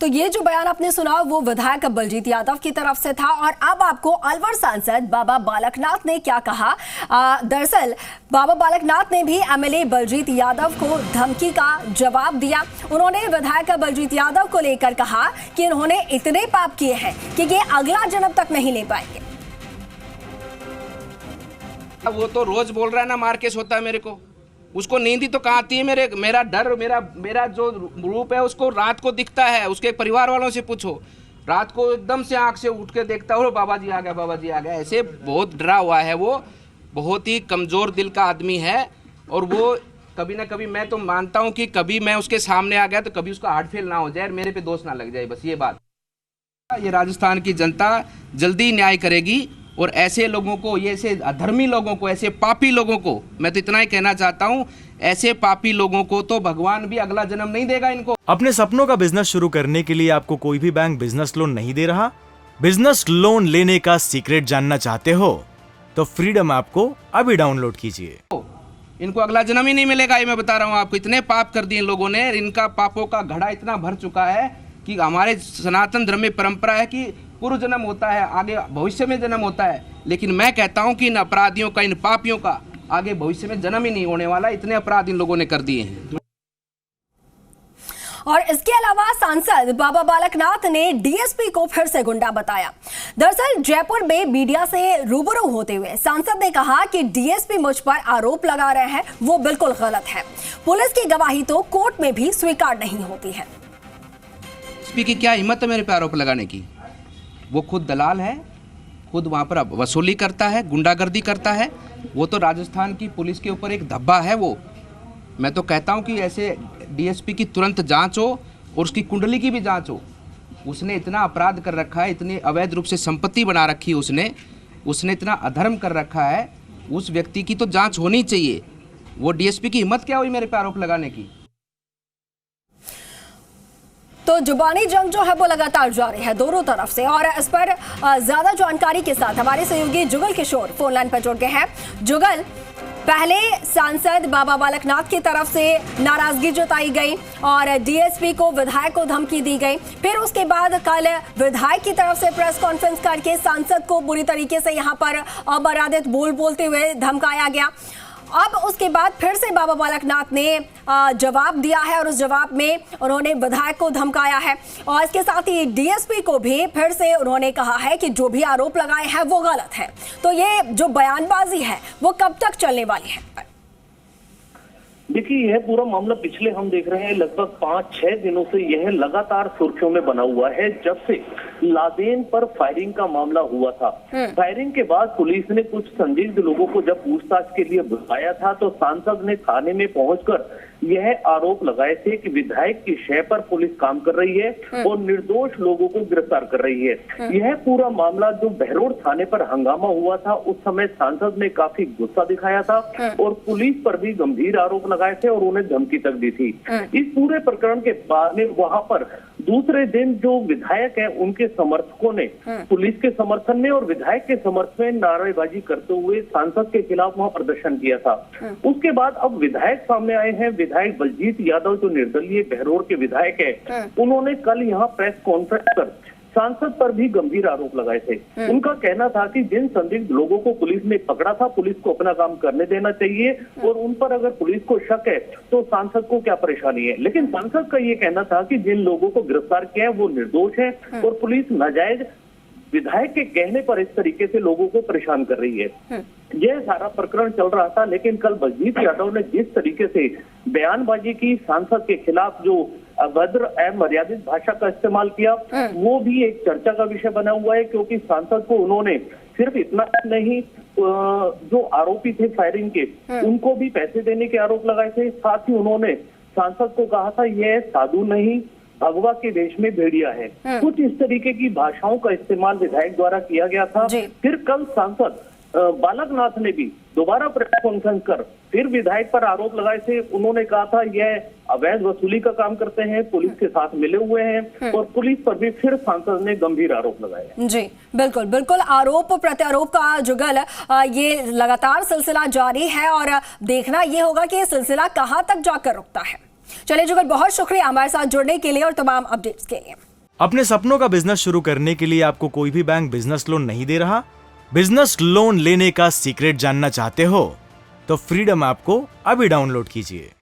तो ये जो बयान आपने सुना वो विधायक बलजीत यादव की तरफ से था। और अब आपको अलवर सांसद बाबा बालकनाथ ने क्या कहा। दरअसल बाबा बालकनाथ ने भी एमएलए बलजीत यादव को धमकी का जवाब दिया। उन्होंने विधायक बलजीत यादव को लेकर कहा कि उन्होंने इतने पाप किए हैं कि ये अगला जन्म तक नहीं ले पाएंगे। वो तो रोज बोल रहा है ना, मार केस होता है मेरे को, उसको नींद ही तो कहाँ आती है। मेरा डर, मेरा जो रूप है उसको रात को दिखता है। उसके परिवार वालों से पूछो, रात को एकदम से आंख से उठ के देखता हो बाबा जी आ गया, बाबा जी आ गया। ऐसे बहुत डरा हुआ है वो, बहुत ही कमज़ोर दिल का आदमी है। और वो कभी ना कभी, मैं तो मानता हूँ कि कभी मैं उसके सामने आ गया तो कभी उसका हार्ट फेल ना हो जाए, मेरे पे दोष ना लग जाए, बस ये बात। ये राजस्थान की जनता जल्दी न्याय करेगी और ऐसे लोगों को, ये ऐसे अधर्मी लोगों को, ऐसे पापी लोगों को, मैं तो इतना ही कहना चाहता हूँ, ऐसे पापी लोगों को तो भगवान भी अगला जन्म नहीं देगा इनको। अपने सपनों का बिजनेस शुरू करने के लिए आपको कोई भी बैंक बिजनेस लोन नहीं दे रहा? बिजनेस लोन लेने का सीक्रेट जानना चाहते हो तो फ्रीडम ऐप को अभी डाउनलोड कीजिए। इनको अगला जन्म ही नहीं मिलेगा, ये मैं बता रहा हूँ आपको। इतने पाप कर दिए लोगों ने, इनका पापों का घड़ा इतना भर चुका है कि हमारे सनातन धर्म में परंपरा है कि पूर्व जन्म होता है, आगे भविष्य में जन्म होता है। लेकिन मैं कहता हूं कि इन अपराधियों का, इन पापियों का आगे भविष्य में जन्म ही नहीं होने वाला। इतने अपराध इन लोगों ने कर दिए हैं। और इसके अलावा सांसद बाबा बालकनाथ ने डीएसपी को फिर से गुंडा बताया। दरअसल जयपुर में मीडिया से रूबरू होते हुए सांसद ने कहा कि डीएसपी मुझ पर आरोप लगा रहे हैं, वो बिल्कुल गलत है। पुलिस की गवाही तो कोर्ट में भी स्वीकार नहीं होती है। डीएसपी की क्या हिम्मत है मेरे पे आरोप लगाने की? वो खुद दलाल है, खुद वहाँ पर वसूली करता है, गुंडागर्दी करता है। वो तो राजस्थान की पुलिस के ऊपर एक धब्बा है वो। मैं तो कहता हूँ कि ऐसे डीएसपी की तुरंत जांच हो और उसकी कुंडली की भी जांच हो। उसने इतना अपराध कर रखा है, इतनी अवैध रूप से संपत्ति बना रखी है उसने इतना अधर्म कर रखा है, उस व्यक्ति की तो जाँच होनी चाहिए। वो डीएसपी की हिम्मत क्या हुई मेरे पे आरोप लगाने की? तो जुबानी जंग जो है वो लगातार जारी है दोनों तरफ से। और इस पर ज्यादा जानकारी के साथ हमारे सहयोगी जुगल किशोर फोन लाइन पर जुड़ गए हैं। जुगल, पहले सांसद बाबा बालकनाथ की तरफ से नाराजगी जताई गई और डीएसपी को, विधायक को धमकी दी गई। फिर उसके बाद कल विधायक की तरफ से प्रेस कॉन्फ्रेंस करके सांसद को बुरी तरीके से यहां पर अमर्यादित बोलते हुए धमकाया गया। अब उसके बाद फिर से बाबा बालकनाथ ने जवाब दिया है और उस जवाब में उन्होंने विधायक को धमकाया है। और इसके साथ ही डीएसपी को भी फिर से उन्होंने कहा है कि जो भी आरोप लगाए हैं वो गलत है। तो ये जो बयानबाजी है वो कब तक चलने वाली है? देखिए, यह पूरा मामला पिछले हम देख रहे हैं लगभग 5-6 दिनों से यह लगातार सुर्खियों में बना हुआ है। जब से लादेन पर फायरिंग का मामला हुआ था, फायरिंग के बाद पुलिस ने कुछ संदिग्ध लोगों को जब पूछताछ के लिए बुलाया था तो सांसद ने थाने में पहुंचकर यह आरोप लगाए थे कि विधायक की शय पर पुलिस काम कर रही है और निर्दोष लोगों को गिरफ्तार कर रही है। यह पूरा मामला जो बहरोड थाने पर हंगामा हुआ था, उस समय सांसद ने काफी गुस्सा दिखाया था और पुलिस पर भी गंभीर आरोप लगाए थे और उन्हें धमकी तक दी थी। इस पूरे प्रकरण के बाद में वहां पर दूसरे दिन जो विधायक है उनके समर्थकों ने पुलिस के समर्थन में और विधायक के समर्थन में नारेबाजी करते हुए सांसद के खिलाफ वहां प्रदर्शन किया था। उसके बाद अब विधायक सामने आए हैं। विधायक बलजीत यादव जो निर्दलीय बहरोड के विधायक है, उन्होंने कल यहाँ प्रेस कॉन्फ्रेंस कर सांसद पर भी गंभीर आरोप लगाए थे। उनका कहना था कि जिन संदिग्ध लोगों को पुलिस ने पकड़ा था, पुलिस को अपना काम करने देना चाहिए और उन पर अगर पुलिस को शक है तो सांसद को क्या परेशानी है। लेकिन सांसद का ये कहना था कि जिन लोगों को गिरफ्तार किया है वो निर्दोष है और पुलिस नाजायज विधायक के कहने पर इस तरीके से लोगों को परेशान कर रही है। यह सारा प्रकरण चल रहा था, लेकिन कल बलजीत यादव ने जिस तरीके से बयानबाजी की, सांसद के खिलाफ जो अभद्र अमर्यादित भाषा का इस्तेमाल किया, वो भी एक चर्चा का विषय बना हुआ है। क्योंकि सांसद को उन्होंने सिर्फ इतना नहीं, जो आरोपी थे फायरिंग के, उनको भी पैसे देने के आरोप लगाए थे। साथ ही उन्होंने सांसद को कहा था यह साधु नहीं, भगवा के वेश में भेड़िया है। कुछ इस तरीके की भाषाओं का इस्तेमाल विधायक द्वारा किया गया था। फिर कल सांसद बालकनाथ ने भी दोबारा प्रेस कॉन्फ्रेंस कर फिर विधायक पर आरोप लगाए थे। उन्होंने कहा था यह अवैध वसूली का काम करते हैं, पुलिस के साथ मिले हुए हैं और पुलिस पर भी फिर सांसद ने गंभीर आरोप लगाए। जी बिल्कुल बिल्कुल, आरोप प्रत्यारोप का जुगल ये लगातार सिलसिला जारी है और देखना ये होगा कि ये सिलसिला कहां तक जाकर रुकता है। चलिए जुगल, बहुत शुक्रिया हमारे साथ जुड़ने के लिए और तमाम अपडेट्स के लिए। अपने सपनों का बिजनेस शुरू करने के लिए आपको कोई भी बैंक बिजनेस लोन नहीं दे रहा? बिजनेस लोन लेने का सीक्रेट जानना चाहते हो तो फ्रीडम ऐप को अभी डाउनलोड कीजिए।